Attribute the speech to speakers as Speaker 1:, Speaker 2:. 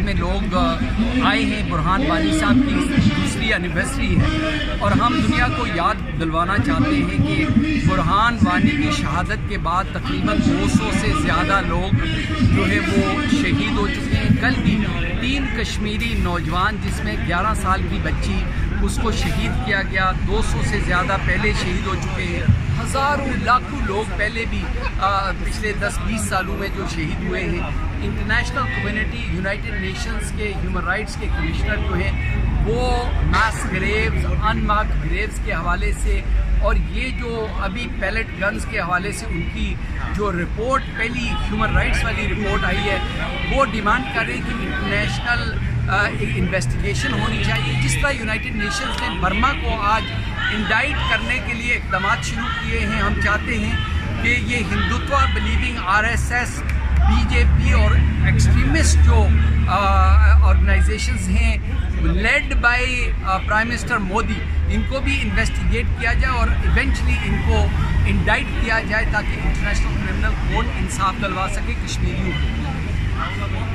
Speaker 1: میں لوگ آئے ہیں. برہان وانی صاحب کی دوسری اینیورسری ہے اور ہم دنیا کو یاد دلوانا چاہتے ہیں کہ برہان وانی کی شہادت کے بعد تقریباً 200 سے زیادہ لوگ جو ہے وہ شہید ہو چکے ہیں. کل بھی 3 کشمیری نوجوان جس میں 11 سال کی بچی اس کو شہید کیا گیا. 200 سے زیادہ پہلے شہید ہو چکے ہیں. ہزاروں لاکھوں لوگ پہلے بھی پچھلے 10-20 سالوں میں جو شہید ہوئے ہیں. انٹرنیشنل کمیونٹی یونائٹڈ نیشنز کے ہیومن رائٹس کے کمشنر جو ہیں وہ ماس گریوز ان مارکڈ گریوز کے حوالے سے اور یہ جو ابھی پیلٹ گنز کے حوالے سے ان کی جو رپورٹ پہلی ہیومن رائٹس والی رپورٹ آئی ہے وہ ڈیمانڈ کر رہے ہیں کہ انٹرنیشنل انویسٹیگیشن ہونی چاہیے. جس طرح یونائٹڈ نیشنز نے برما کو آج انڈائٹ کرنے کے لیے اقدامات شروع کیے ہیں, ہم چاہتے ہیں کہ یہ ہندوتوا بلیونگ RSS BJP اور ایکسٹریمسٹ جو آرگنائزیشنز ہیں lead by prime minister Modi ان کو بھی انویسٹیگیٹ کیا جائے اور ایونچولی ان کو انڈائٹ کیا جائے تاکہ انٹرنیشنل کرمنل کورٹ انصاف دلوا سکے کشمیریوں کو.